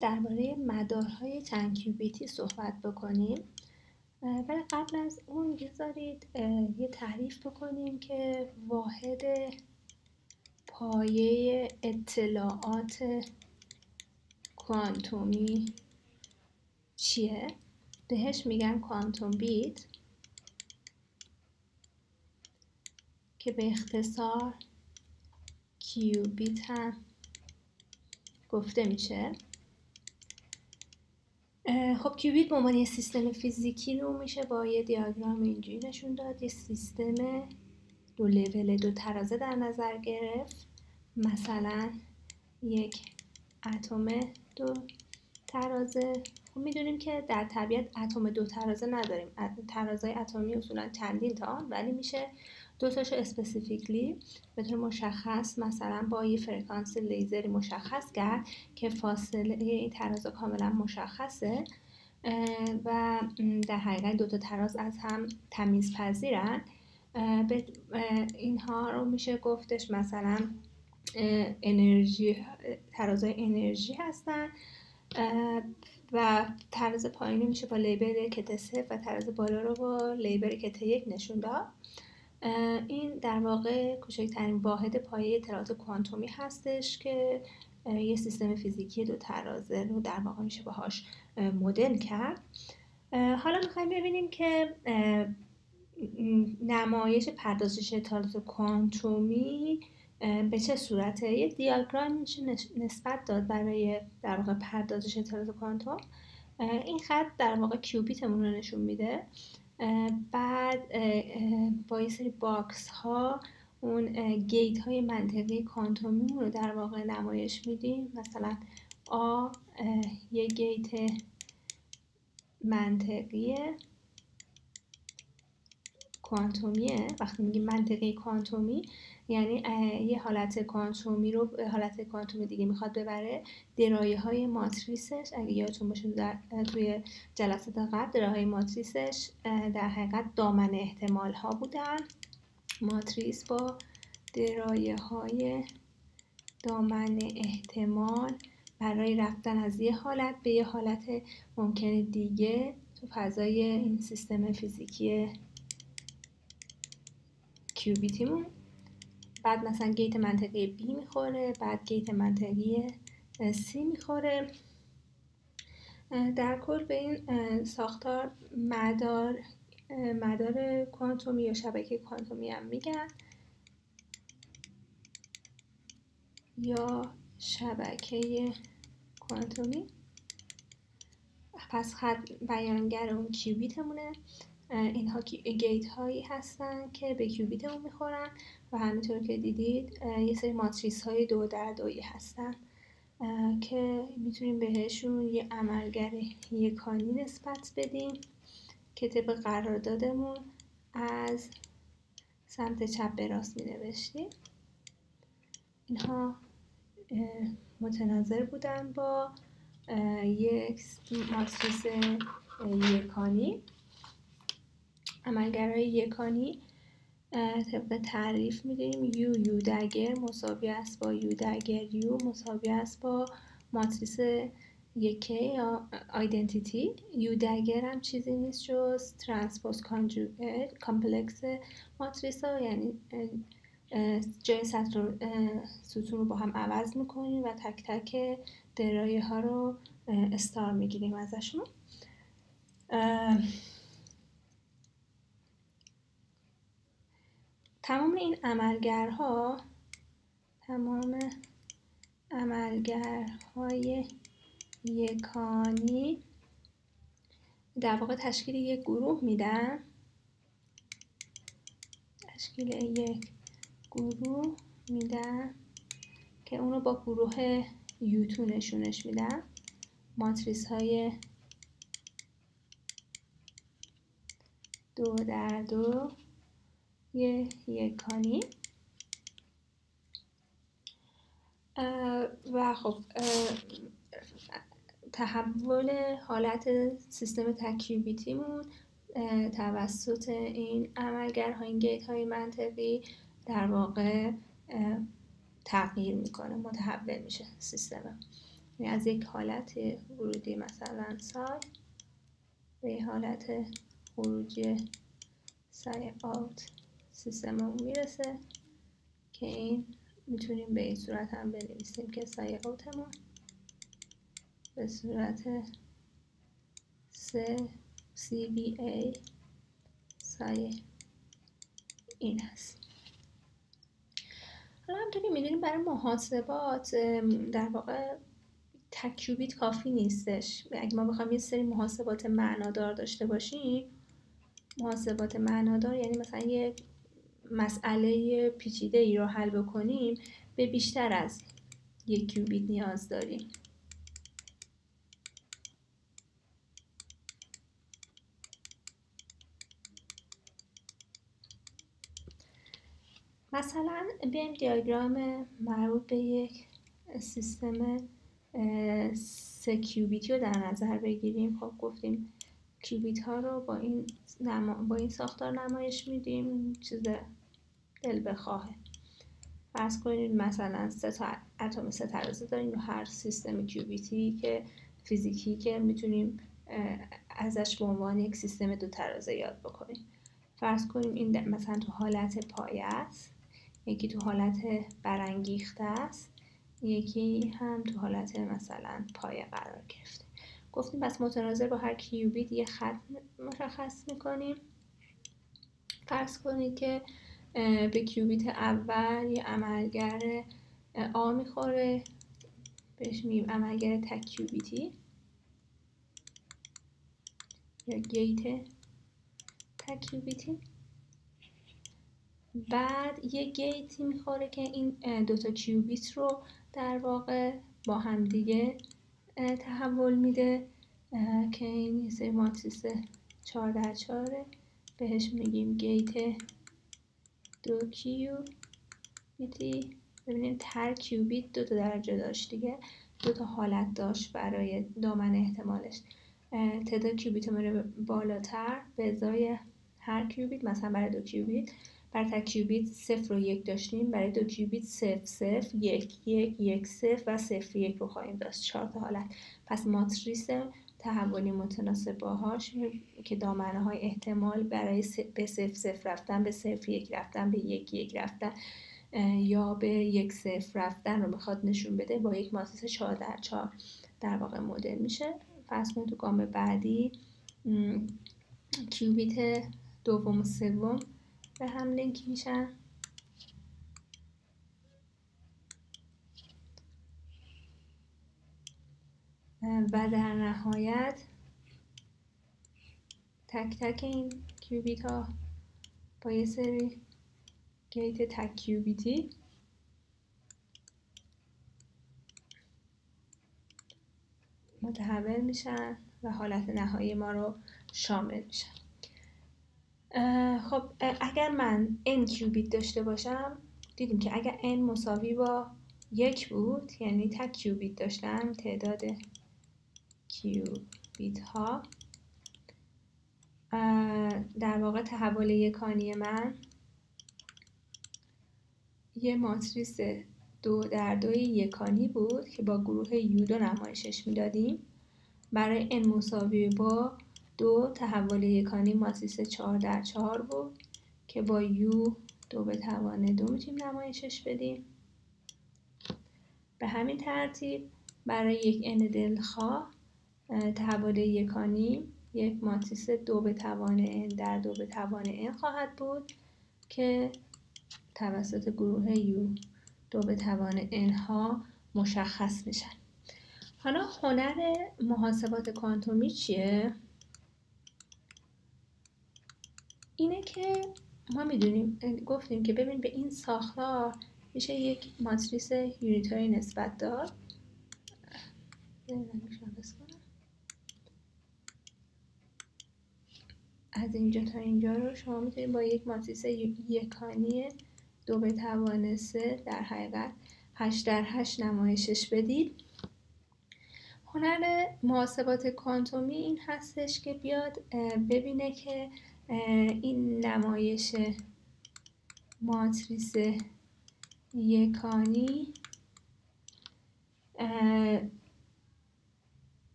درباره مدارهای چند کیوبیتی صحبت بکنیم. ولی قبل از اون بذارید یه تعریف بکنیم که واحد پایه اطلاعات کوانتومی چیه؟ بهش میگن کوانتوم بیت که به اختصار کیوبیت هم گفته میشه. خب کیوبیت به عنوان یه سیستم فیزیکی رو میشه با یه دیاگرام اینجوری نشون داد. یه سیستم دو لول دو ترازه در نظر گرفت. مثلا یک اتم دو ترازه. خب میدونیم که در طبیعت اتم دو ترازه نداریم. ترازهای اتمی اصولا چندین تا، ولی میشه دو تاشو اسپسیفیکلی به طور مشخص مثلا با یه فرکانس لیزری مشخص کرد که فاصله این ترازه کاملا مشخصه و در حقیقت دو تا تراز از هم تمیز پذیرن. اینها رو میشه گفتش مثلا انرژی، ترازهای انرژی هستن و تراز پایینی میشه با لیبل کت 0 و تراز بالا رو با لیبل کت 1 نشون داد. این در واقع کوچکترین واحد پایه اطلاعات کوانتومی هستش که یه سیستم فیزیکی دو ترازه رو در واقع میشه باهاش مدل کرد. حالا میخوایم ببینیم که نمایش پردازش اطلاعات کوانتومی به چه صورته. یه دیاگرام میشه نسبت داد برای در واقع پردازش اطلاعات کوانتوم. این خط در واقع کیوبیتمون رو نشون میده. بعد با یه سری باکس ها اون گیت های منطقی کوانتومی رو در واقع نمایش میدیم. مثلا آ یه گیت منطقیه کوانتومیه. وقتی میگیم منطقی کوانتومی یعنی یه حالت کوانتومی رو به حالت کوانتومی دیگه میخواد ببره. درایه های ماتریسش اگه یادتون باشه توی جلسات قبل درایه های ماتریسش در حقیقت دامن احتمال ها بودن. ماتریس با درایه های دامن احتمال برای رفتن از یه حالت به یه حالت ممکنه دیگه تو فضای این سیستم فیزیکی کیوبیتیمون. بعد مثلا گیت منطقی B میخوره، بعد گیت منطقی C میخوره. در کل به این ساختار مدار کوانتومی یا شبکه کوانتومی هم میگن یا شبکه کوانتومی. پس خط بیانگر اون کیوبیتمونه. اینها گیت هایی هستن که به کیوبیتمون میخورن و همینطور که دیدید یه سری ماتریس های 2x2 هستن که میتونیم بهشون یه عملگر یکانی نسبت بدیم که طبق قراردادمون از سمت چپ به راست می نوشتیم. اینها متناظر بودن با یک ماتریس یکانی. عملگرهای یکانی طبق تعریف میدیم یو دگر مساوی است با یو دگر یو مساوی است با ماتریس یکه یا آیدنتیتی. یو دگر هم چیزی نیست جز ترانسپوز کانجوگیت کامپلکس ماتریس ها، یعنی جای سطر ستون رو با هم عوض میکنیم و تک تک درایه ها رو استار میگیریم ازشون. تمام این عملگرهای یکانی در واقع تشکیل یک گروه میدن. که اونو با گروه U2 نشونش میدن. ماتریس های 2x2 یکانی. و خب تحول حالت سیستم تکیوبیتیمون توسط این عملگرها، این گیت های منطقی در واقع تغییر میکنه، متحول میشه سیستم. یعنی از یک حالت ورودی مثلا سای به حالت خروجی سای آوت سیستممون میرسه که این میتونیم به این صورت هم بنویسیم که سای آوتمون به صورت CVA سای این هست. حالا همونطور که میدونیم برای محاسبات در واقع تک کیوبیت کافی نیستش. اگه ما بخوایم یه سری محاسبات معنادار داشته باشیم، محاسبات معنادار یعنی مثلا یه مسئله پیچیده ای رو حل بکنیم، به بیشتر از یک کیوبیت نیاز داریم. مثلا بیایم دیاگرام مربوط به یک سیستم 3 کیوبیتی رو در نظر بگیریم. خب گفتیم کیوبیت ها رو با این ساختار نمایش میدیم، چیز دل بخواهه. فرض کنید مثلا 3 تا اتم 3 ترازه داریم و هر سیستم کیوبیتی که فیزیکی که میتونیم ازش به عنوان یک سیستم 2 ترازه یاد بکنیم. فرض کنیم این مثلا تو حالت پایه است، یکی تو حالت برانگیخته است، یکی هم تو حالت مثلا پایه قرار گرفته. گفتیم پس متناظر با هر کیوبیت یه خط مشخص میکنیم. فرض کنید که به کیوبیت اول یه عملگر آ میخوره، بهش میگیم عملگر تک کیوبیتی یا گیت تک کیوبیتی. بعد یه گیتی میخوره که این دوتا کیوبیت رو در واقع با هم دیگه تحول میده که این یه سری ماتریس 4x4 بهش میگیم گیت 2 کیوبیتی. ببینیم هر کیوبیت 2 تا درجه داشت دیگه، 2 تا حالت داشت برای دامن احتمالش. تعداد کیوبیت میره بالاتر، به ازای هر کیوبیت مثلا برای 2 کیوبیت برای تک کیوبیت 0 و 1 داشتیم، برای 2 کیوبیت 0 0 1 1 1 0 و 0 1 رو خواهیم داشت. 4 تا حالت. پس ماتریس تحولی متناسب باهاش که دامنه های احتمال برای به 0 0 رفتن، به 0 1 رفتن، به 1 1 رفتن یا به 1 0 رفتن رو بخواد نشون بده، با یک ماتریس 4x4 در واقع مدل میشه. فرض کنید تو گام بعدی کیوبیت دوم و سوم به هم لینک میشن و در نهایت تک تک این کیوبیت ها با یه سری گیت تک کیوبیتی متحول میشن و حالت نهایی ما رو شامل میشن. خب اگر من n کیوبیت داشته باشم، دیدیم که اگر n مساوی با 1 بود، یعنی تک کیوبیت داشتم، تعداد کیوبیت ها در واقع تحول یکانی من یه ماتریس 2x2 یکانی بود که با گروه U2 نمایشش میدادیم. برای n مساوی با 2 تحول یکانی ماتریس 4x4 بود که با U 2 به توان 2 میتونیم نمایشش بدیم. به همین ترتیب برای یک n دلخواه تحول یکانی یک ماتریس 2 به توان n در 2 به توان n خواهد بود که توسط گروه U 2 به توان n ها مشخص میشن. حالا هنر محاسبات کوانتومی چیه؟ اینه که ما میدونیم، گفتیم که ببین به این ساختار میشه یک ماتریس یونیتاری نسبت داد. از اینجا تا اینجا رو شما میتونید با یک ماتریس یکانی 2 به توان 3 در حقیقت 8x8 نمایشش بدید. هنر محاسبات کوانتومی این هستش که بیاد ببینه که این نمایش ماتریس یکانی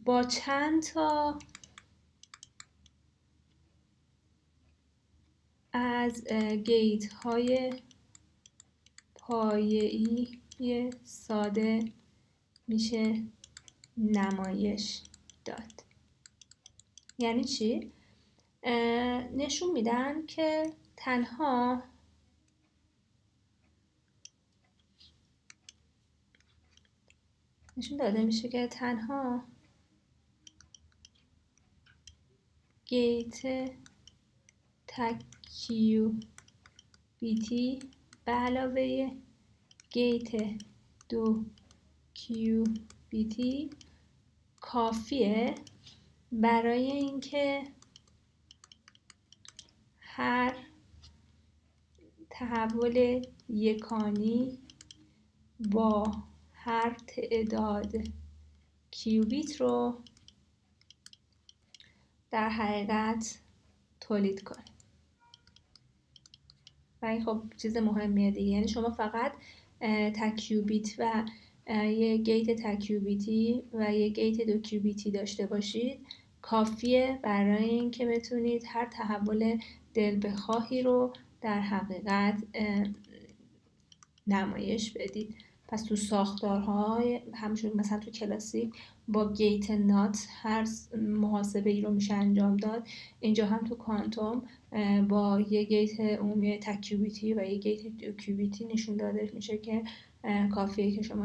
با چند تا از گیت های پایه‌ای ساده میشه نمایش داد. یعنی چی؟ نشون میدن که نشون داده میشه که تنها گیت تکیوبیتی به علاوه گیت 2 کیوبیتی کافیه برای اینکه هر تحول یکانی با هر تعداد کیوبیت رو در حقیقت تولید کنه. و این خب چیز مهمیه دیگه. یعنی شما فقط تکیوبیت و یه گیت تکیوبیتی و یه گیت 2 کیوبیتی داشته باشید کافیه برای اینکه بتونید هر تحول دل بخواهی رو در حقیقت نمایش بدید. پس تو ساختارهای همچون مثلا تو کلاسیک با گیت نات هر محاسبه ای رو میشه انجام داد. اینجا هم تو کوانتوم با یه گیت عمومی تکیوبیتی و یه گیت 2 کیوبیتی نشون داده میشه که کافیه که شما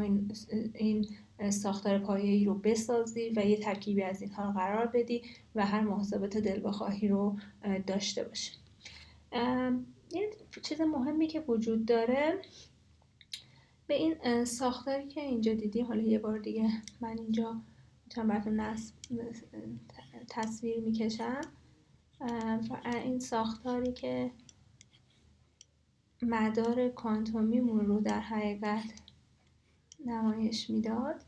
این ساختار پایه‌ای رو بسازی و یه ترکیبی از اینها رو قرار بدی و هر محاسبات دل بخواهی رو داشته باشه. یه چیز مهمی که وجود داره به این ساختاری که اینجا دیدی، حالا یه بار دیگه من اینجا میتونم براتون تصویر میکشم و این ساختاری که مدار کوانتومیمون رو در حقیقت نمایش میداد.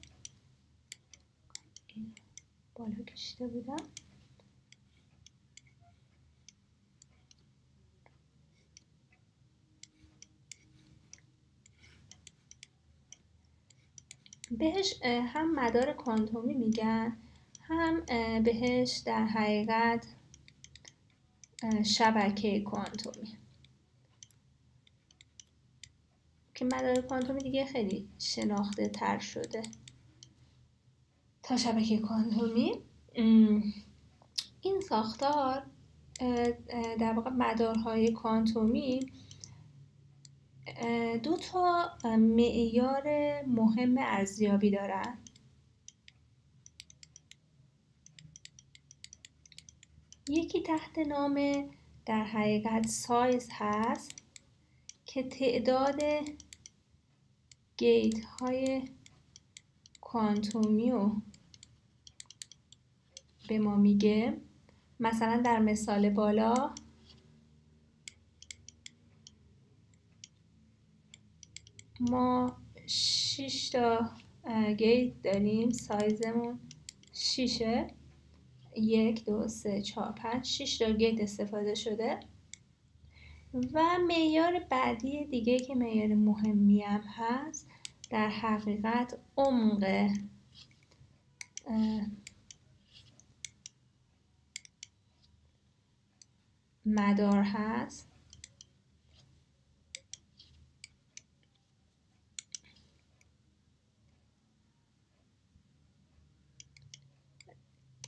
این بالا کشیده بودم. بهش هم مدار کوانتومی میگن، هم بهش در حقیقت شبکه کوانتومی. که مدار کوانتومی دیگه خیلی شناخته تر شده تا شبکه کوانتومی. این ساختار در واقع مدارهای کوانتومی دو تا معیار مهم ارزیابی دارن. یکی تحت نام در حقیقت سایز هست که تعداد گیت های کوانتومی رو به ما میگه. مثلا در مثال بالا ما 6 تا گیت داریم، سایزمون 6، 1 2 3 4 5 6 تا گیت استفاده شده. و معیار بعدی دیگه که معیار مهمی هم هست در حقیقت عمق مدار هست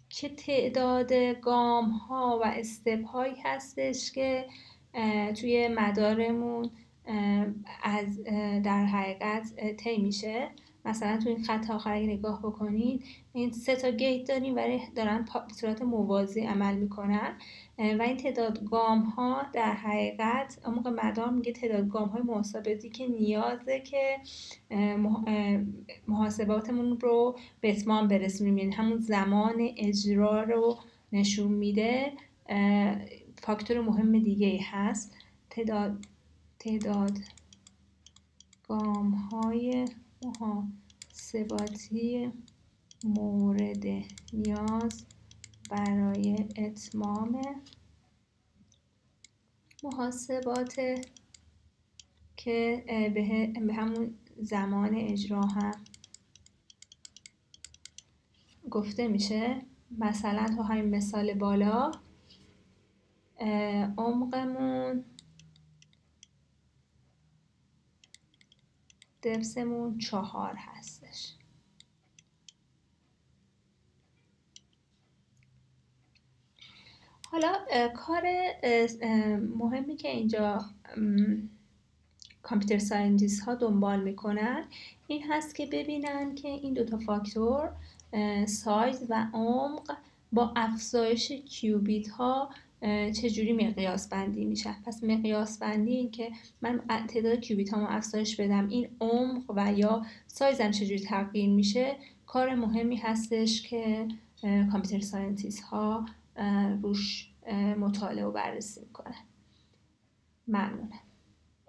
که تعداد گام ها و استپ هایی هستش که توی مدارمون از در حقیقت طی میشه. مثلا توی این خط آخر اگه نگاه بکنید این 3 تا گیت داریم ولی دارن به صورت موازی عمل میکنن و این تعداد گام ها در حقیقت عمق مدار میگه تعداد گام های محاسباتی که نیازه که محاسباتمون رو به اتمام برسونیم، یعنی همون زمان اجرا رو نشون میده. فاکتور مهم دیگه ای هست تعداد گام های محاسباتی مورد نیاز برای اتمام محاسبات که به همون زمان اجرا هم گفته میشه مثلا تو همین مثال بالا عمقمون دپسمون 4 هستش. حالا کار مهمی که اینجا کامپیوتر ساینتیست ها دنبال میکنن این هست که ببینن که این دوتا فاکتور سایز و عمق با افزایش کیوبیت ها چجوری مقیاس بندی میشه. پس مقیاس بندی این که من تعداد کیوبیت هامو افزایش بدم، این عمق و یا سایزم چجوری تغییر میشه، کار مهمی هستش که کامپیوتر ساینتیست ها روش مطالعه و بررسی میکنن. ممنونم.